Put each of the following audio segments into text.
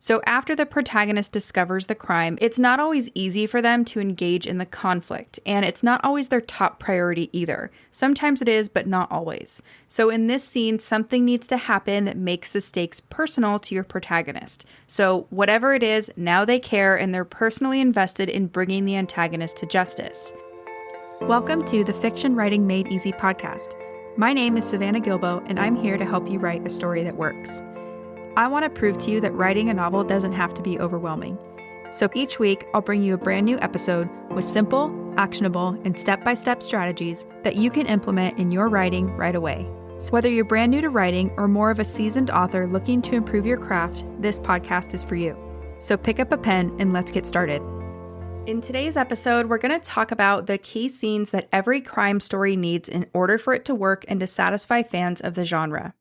So after the protagonist discovers the crime, it's not always easy for them to engage in the conflict, and it's not always their top priority either. Sometimes it is, but not always. So in this scene, something needs to happen that makes the stakes personal to your protagonist. So whatever it is, now they care and they're personally invested in bringing the antagonist to justice. Welcome to the Fiction Writing Made Easy podcast. My name is Savannah Gilbo, and I'm here to help you write a story that works. I want to prove to you that writing a novel doesn't have to be overwhelming. So each week, I'll bring you a brand new episode with simple, actionable, and step-by-step strategies that you can implement in your writing right away. So whether you're brand new to writing or more of a seasoned author looking to improve your craft, this podcast is for you. So pick up a pen and let's get started. In today's episode, we're going to talk about the key scenes that every crime story needs in order for it to work and to satisfy fans of the genre.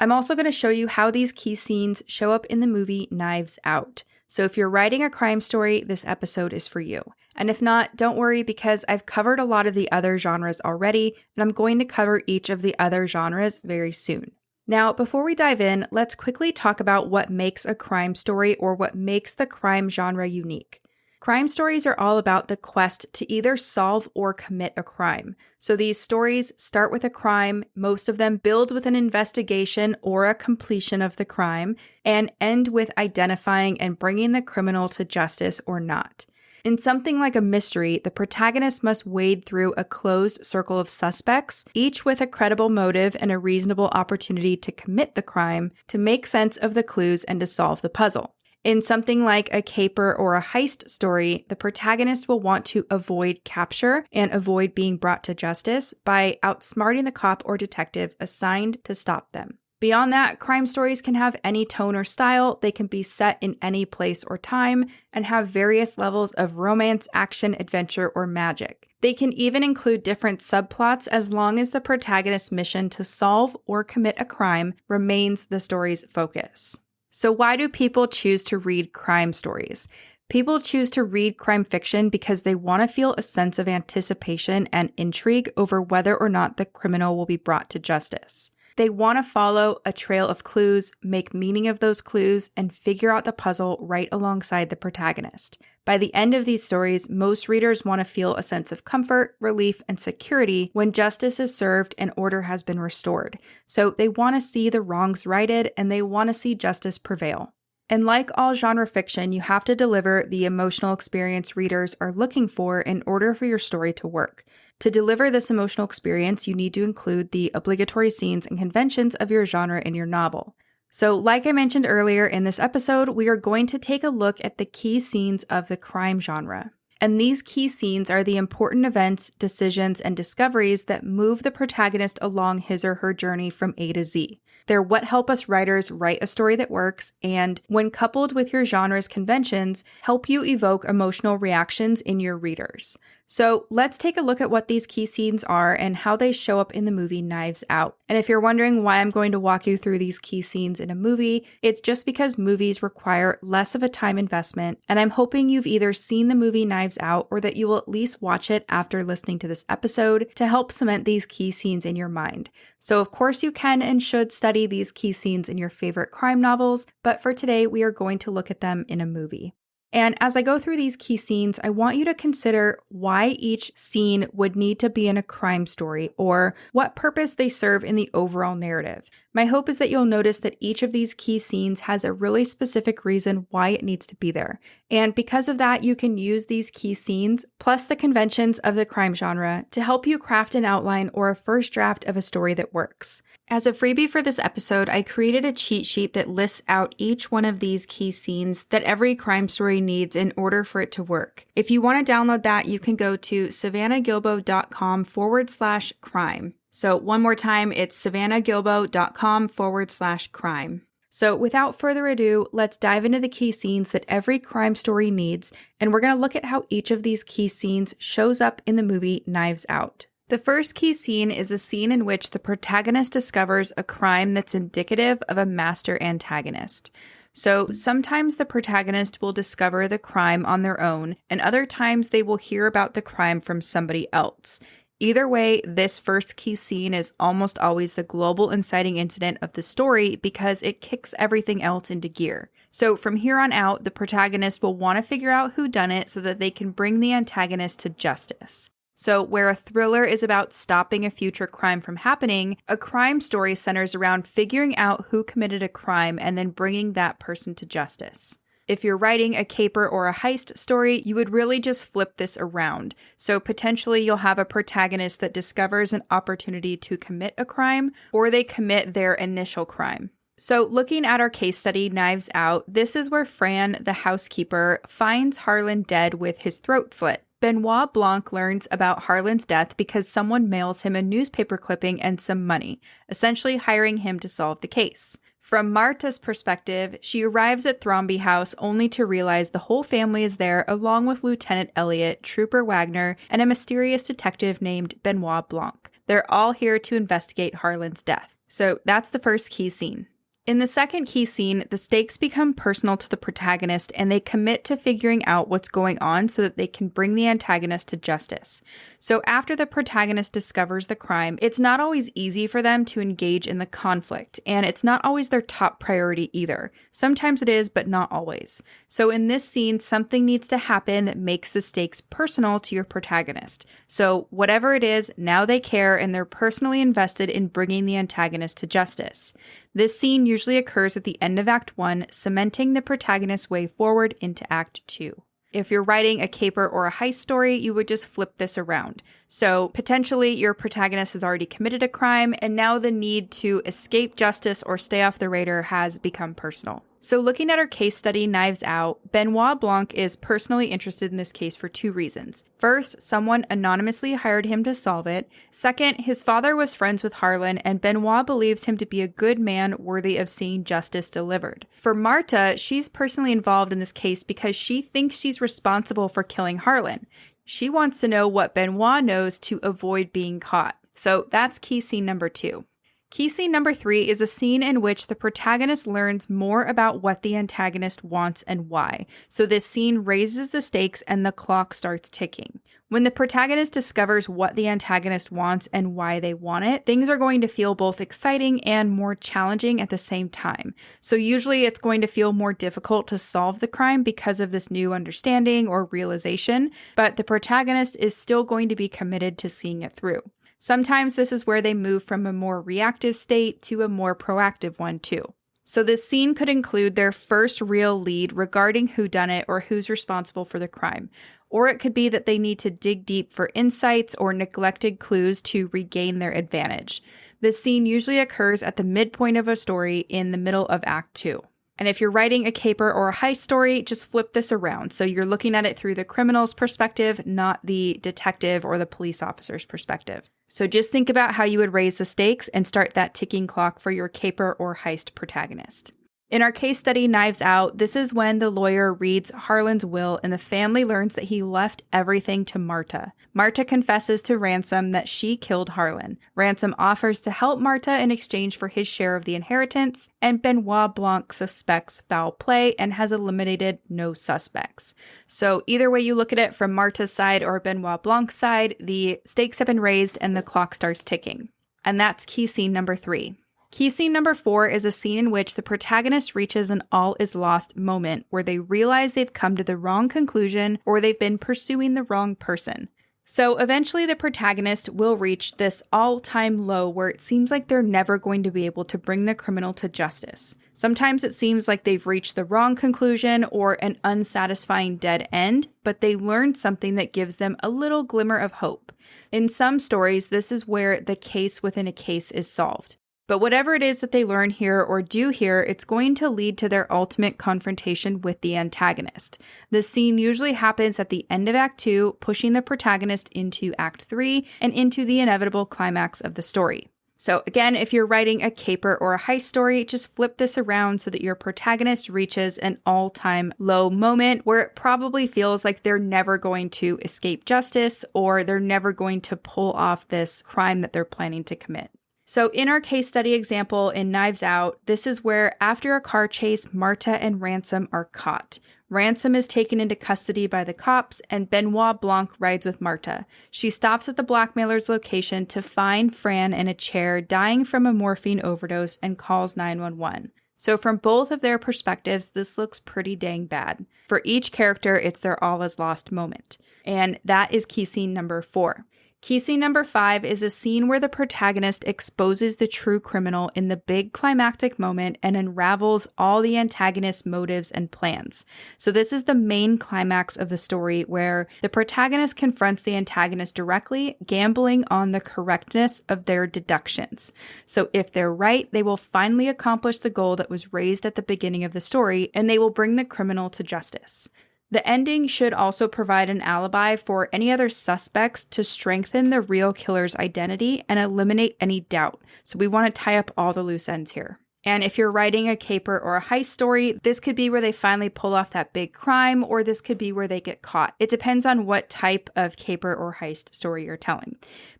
I'm also going to show you how these key scenes show up in the movie Knives Out. So if you're writing a crime story, this episode is for you. And if not, don't worry because I've covered a lot of the other genres already, and I'm going to cover each of the other genres very soon. Now, before we dive in, let's quickly talk about what makes a crime story or what makes the crime genre unique. Crime stories are all about the quest to either solve or commit a crime. So these stories start with a crime, most of them build with an investigation or a completion of the crime, and end with identifying and bringing the criminal to justice or not. In something like a mystery, the protagonist must wade through a closed circle of suspects, each with a credible motive and a reasonable opportunity to commit the crime, to make sense of the clues and to solve the puzzle. In something like a caper or a heist story, the protagonist will want to avoid capture and avoid being brought to justice by outsmarting the cop or detective assigned to stop them. Beyond that, crime stories can have any tone or style, they can be set in any place or time, and have various levels of romance, action, adventure, or magic. They can even include different subplots as long as the protagonist's mission to solve or commit a crime remains the story's focus. So why do people choose to read crime stories? People choose to read crime fiction because they want to feel a sense of anticipation and intrigue over whether or not the criminal will be brought to justice. They want to follow a trail of clues, make meaning of those clues, and figure out the puzzle right alongside the protagonist. By the end of these stories, most readers want to feel a sense of comfort, relief, and security when justice is served and order has been restored. So they want to see the wrongs righted and they want to see justice prevail. And like all genre fiction, you have to deliver the emotional experience readers are looking for in order for your story to work. To deliver this emotional experience, you need to include the obligatory scenes and conventions of your genre in your novel. So, like I mentioned earlier in this episode, we are going to take a look at the key scenes of the crime genre. And these key scenes are the important events, decisions, and discoveries that move the protagonist along his or her journey from A to Z. They're what help us writers write a story that works, and when coupled with your genre's conventions, help you evoke emotional reactions in your readers. So let's take a look at what these key scenes are and how they show up in the movie Knives Out. And if you're wondering why I'm going to walk you through these key scenes in a movie, it's just because movies require less of a time investment, and I'm hoping you've either seen the movie Knives Out or that you will at least watch it after listening to this episode to help cement these key scenes in your mind. So of course you can and should study these key scenes in your favorite crime novels, but for today we are going to look at them in a movie. And as I go through these key scenes, I want you to consider why each scene would need to be in a crime story or what purpose they serve in the overall narrative. My hope is that you'll notice that each of these key scenes has a really specific reason why it needs to be there. And because of that, you can use these key scenes, plus the conventions of the crime genre, to help you craft an outline or a first draft of a story that works. As a freebie for this episode, I created a cheat sheet that lists out each one of these key scenes that every crime story needs in order for it to work. If you want to download that, you can go to savannahgilbo.com/crime. So one more time, it's savannahgilbo.com/crime. So without further ado, let's dive into the key scenes that every crime story needs, and we're going to look at how each of these key scenes shows up in the movie Knives Out. The first key scene is a scene in which the protagonist discovers a crime that's indicative of a master antagonist. So sometimes the protagonist will discover the crime on their own, and other times they will hear about the crime from somebody else. Either way, this first key scene is almost always the global inciting incident of the story because it kicks everything else into gear. So from here on out, the protagonist will want to figure out who done it so that they can bring the antagonist to justice. So where a thriller is about stopping a future crime from happening, a crime story centers around figuring out who committed a crime and then bringing that person to justice. If you're writing a caper or a heist story, you would really just flip this around. So potentially you'll have a protagonist that discovers an opportunity to commit a crime, or they commit their initial crime. So looking at our case study, Knives Out, this is where Fran, the housekeeper, finds Harlan dead with his throat slit. Benoit Blanc learns about Harlan's death because someone mails him a newspaper clipping and some money, essentially hiring him to solve the case. From Marta's perspective, she arrives at Thromby House only to realize the whole family is there along with Lieutenant Elliot, Trooper Wagner, and a mysterious detective named Benoit Blanc. They're all here to investigate Harlan's death. So that's the first key scene. In the second key scene, the stakes become personal to the protagonist and they commit to figuring out what's going on so that they can bring the antagonist to justice. So after the protagonist discovers the crime, it's not always easy for them to engage in the conflict, and it's not always their top priority either. Sometimes it is, but not always. So in this scene, something needs to happen that makes the stakes personal to your protagonist. So whatever it is, now they care and they're personally invested in bringing the antagonist to justice. This scene usually occurs at the end of Act 1, cementing the protagonist's way forward into Act 2. If you're writing a caper or a heist story, you would just flip this around. So potentially your protagonist has already committed a crime, and now the need to escape justice or stay off the radar has become personal. So looking at our case study, Knives Out, Benoit Blanc is personally interested in this case for two reasons. First, someone anonymously hired him to solve it. Second, his father was friends with Harlan, and Benoit believes him to be a good man worthy of seeing justice delivered. For Marta, she's personally involved in this case because she thinks she's responsible for killing Harlan. She wants to know what Benoit knows to avoid being caught. So that's key scene number 2. Key scene number 3 is a scene in which the protagonist learns more about what the antagonist wants and why. So this scene raises the stakes and the clock starts ticking. When the protagonist discovers what the antagonist wants and why they want it, things are going to feel both exciting and more challenging at the same time. So usually it's going to feel more difficult to solve the crime because of this new understanding or realization, but the protagonist is still going to be committed to seeing it through. Sometimes this is where they move from a more reactive state to a more proactive one too. So this scene could include their first real lead regarding whodunit or who's responsible for the crime. Or it could be that they need to dig deep for insights or neglected clues to regain their advantage. This scene usually occurs at the midpoint of a story in the middle of Act 2. And if you're writing a caper or a heist story, just flip this around. So you're looking at it through the criminal's perspective, not the detective or the police officer's perspective. So just think about how you would raise the stakes and start that ticking clock for your caper or heist protagonist. In our case study, Knives Out, this is when the lawyer reads Harlan's will and the family learns that he left everything to Marta. Marta confesses to Ransom that she killed Harlan. Ransom offers to help Marta in exchange for his share of the inheritance, and Benoit Blanc suspects foul play and has eliminated no suspects. So either way you look at it, from Marta's side or Benoit Blanc's side, the stakes have been raised and the clock starts ticking. And that's key scene number 3. Key scene number 4 is a scene in which the protagonist reaches an all is lost moment where they realize they've come to the wrong conclusion or they've been pursuing the wrong person. So eventually the protagonist will reach this all-time low where it seems like they're never going to be able to bring the criminal to justice. Sometimes it seems like they've reached the wrong conclusion or an unsatisfying dead end, but they learned something that gives them a little glimmer of hope. In some stories, this is where the case within a case is solved. But whatever it is that they learn here or do here, it's going to lead to their ultimate confrontation with the antagonist. The scene usually happens at the end of Act 2, pushing the protagonist into Act 3 and into the inevitable climax of the story. So again, if you're writing a caper or a heist story, just flip this around so that your protagonist reaches an all-time low moment where it probably feels like they're never going to escape justice or they're never going to pull off this crime that they're planning to commit. So in our case study example in Knives Out, this is where after a car chase, Marta and Ransom are caught. Ransom is taken into custody by the cops, and Benoit Blanc rides with Marta. She stops at the blackmailer's location to find Fran in a chair dying from a morphine overdose and calls 911. So from both of their perspectives, this looks pretty dang bad. For each character, it's their all is lost moment. And that is key scene number 4. Key scene number 5 is a scene where the protagonist exposes the true criminal in the big climactic moment and unravels all the antagonist's motives and plans. So this is the main climax of the story where the protagonist confronts the antagonist directly, gambling on the correctness of their deductions. So if they're right, they will finally accomplish the goal that was raised at the beginning of the story, and they will bring the criminal to justice. The ending should also provide an alibi for any other suspects to strengthen the real killer's identity and eliminate any doubt. So we want to tie up all the loose ends here. And if you're writing a caper or a heist story, this could be where they finally pull off that big crime, or this could be where they get caught. It depends on what type of caper or heist story you're telling.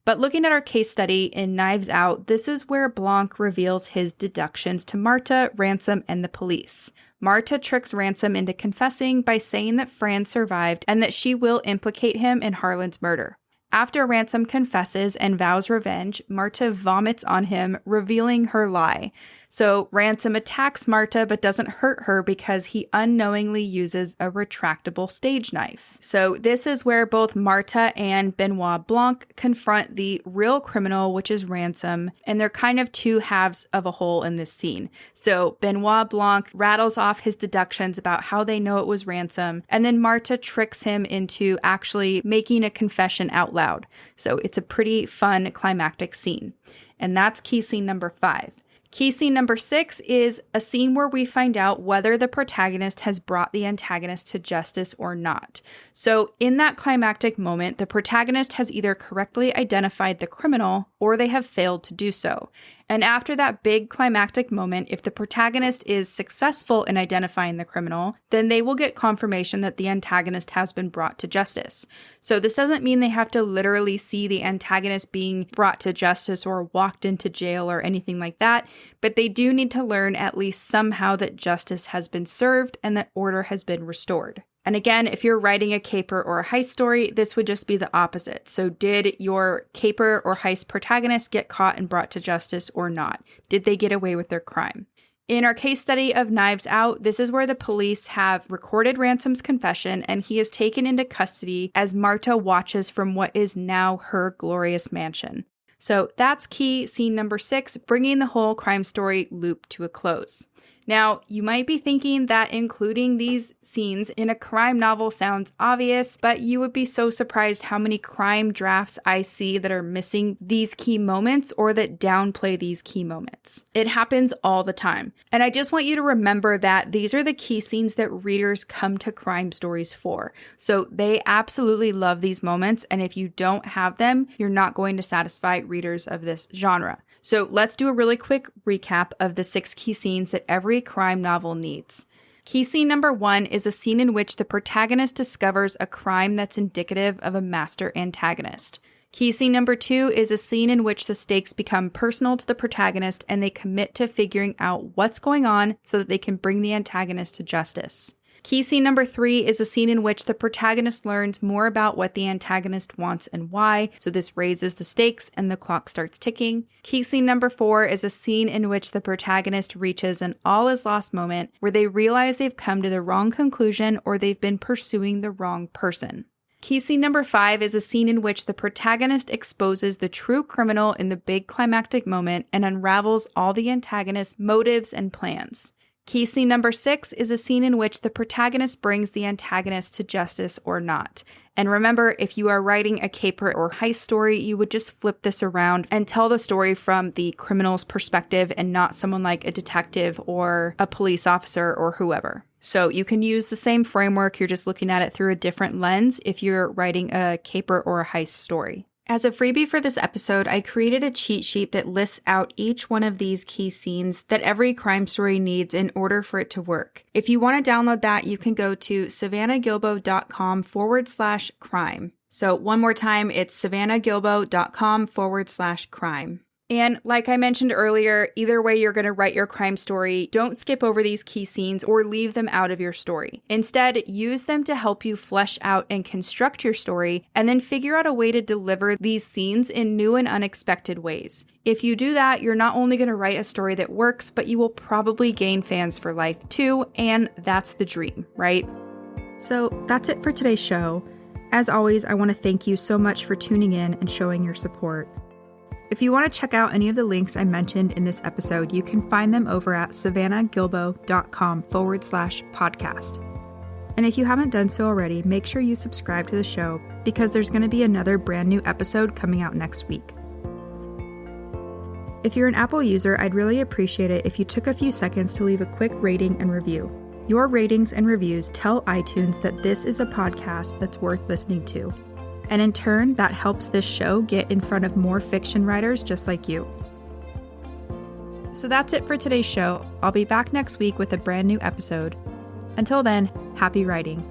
But looking at our case study in Knives Out, this is where Blanc reveals his deductions to Marta, Ransom, and the police. Marta tricks Ransom into confessing by saying that Fran survived and that she will implicate him in Harlan's murder. After Ransom confesses and vows revenge, Marta vomits on him, revealing her lie. So Ransom attacks Marta but doesn't hurt her because he unknowingly uses a retractable stage knife. So this is where both Marta and Benoit Blanc confront the real criminal, which is Ransom, and they're kind of two halves of a whole in this scene. So Benoit Blanc rattles off his deductions about how they know it was Ransom, and then Marta tricks him into actually making a confession out loud. So it's a pretty fun climactic scene. And that's key scene number 5. Key scene number 6 is a scene where we find out whether the protagonist has brought the antagonist to justice or not. So in that climactic moment, the protagonist has either correctly identified the criminal or they have failed to do so. And after that big climactic moment, if the protagonist is successful in identifying the criminal, then they will get confirmation that the antagonist has been brought to justice. So this doesn't mean they have to literally see the antagonist being brought to justice or walked into jail or anything like that, but they do need to learn at least somehow that justice has been served and that order has been restored. And again, if you're writing a caper or a heist story, this would just be the opposite. So did your caper or heist protagonist get caught and brought to justice or not? Did they get away with their crime? In our case study of Knives Out, this is where the police have recorded Ransom's confession and he is taken into custody as Marta watches from what is now her glorious mansion. So that's key scene number 6, bringing the whole crime story loop to a close. Now, you might be thinking that including these scenes in a crime novel sounds obvious, but you would be so surprised how many crime drafts I see that are missing these key moments or that downplay these key moments. It happens all the time. And I just want you to remember that these are the key scenes that readers come to crime stories for. So they absolutely love these moments, and if you don't have them, you're not going to satisfy readers of this genre. So let's do a really quick recap of the 6 key scenes that every crime novel needs. Key scene number 1 is a scene in which the protagonist discovers a crime that's indicative of a master antagonist. Key scene number 2 is a scene in which the stakes become personal to the protagonist and they commit to figuring out what's going on so that they can bring the antagonist to justice. Key scene number 3 is a scene in which the protagonist learns more about what the antagonist wants and why, so this raises the stakes and the clock starts ticking. Key scene number 4 is a scene in which the protagonist reaches an all-is-lost moment where they realize they've come to the wrong conclusion or they've been pursuing the wrong person. Key scene number 5 is a scene in which the protagonist exposes the true criminal in the big climactic moment and unravels all the antagonist's motives and plans. Key scene number 6 is a scene in which the protagonist brings the antagonist to justice or not. And remember, if you are writing a caper or heist story, you would just flip this around and tell the story from the criminal's perspective and not someone like a detective or a police officer or whoever. So you can use the same framework, you're just looking at it through a different lens if you're writing a caper or a heist story. As a freebie for this episode, I created a cheat sheet that lists out each one of these key scenes that every crime story needs in order for it to work. If you want to download that, you can go to savannahgilbo.com/crime. So one more time, it's savannahgilbo.com/crime. And like I mentioned earlier, either way you're going to write your crime story, don't skip over these key scenes or leave them out of your story. Instead, use them to help you flesh out and construct your story, and then figure out a way to deliver these scenes in new and unexpected ways. If you do that, you're not only going to write a story that works, but you will probably gain fans for life too, and that's the dream, right? So that's it for today's show. As always, I want to thank you so much for tuning in and showing your support. If you want to check out any of the links I mentioned in this episode, you can find them over at savannahgilbo.com/podcast. And if you haven't done so already, make sure you subscribe to the show because there's going to be another brand new episode coming out next week. If you're an Apple user, I'd really appreciate it if you took a few seconds to leave a quick rating and review. Your ratings and reviews tell iTunes that this is a podcast that's worth listening to. And in turn, that helps this show get in front of more fiction writers just like you. So that's it for today's show. I'll be back next week with a brand new episode. Until then, happy writing.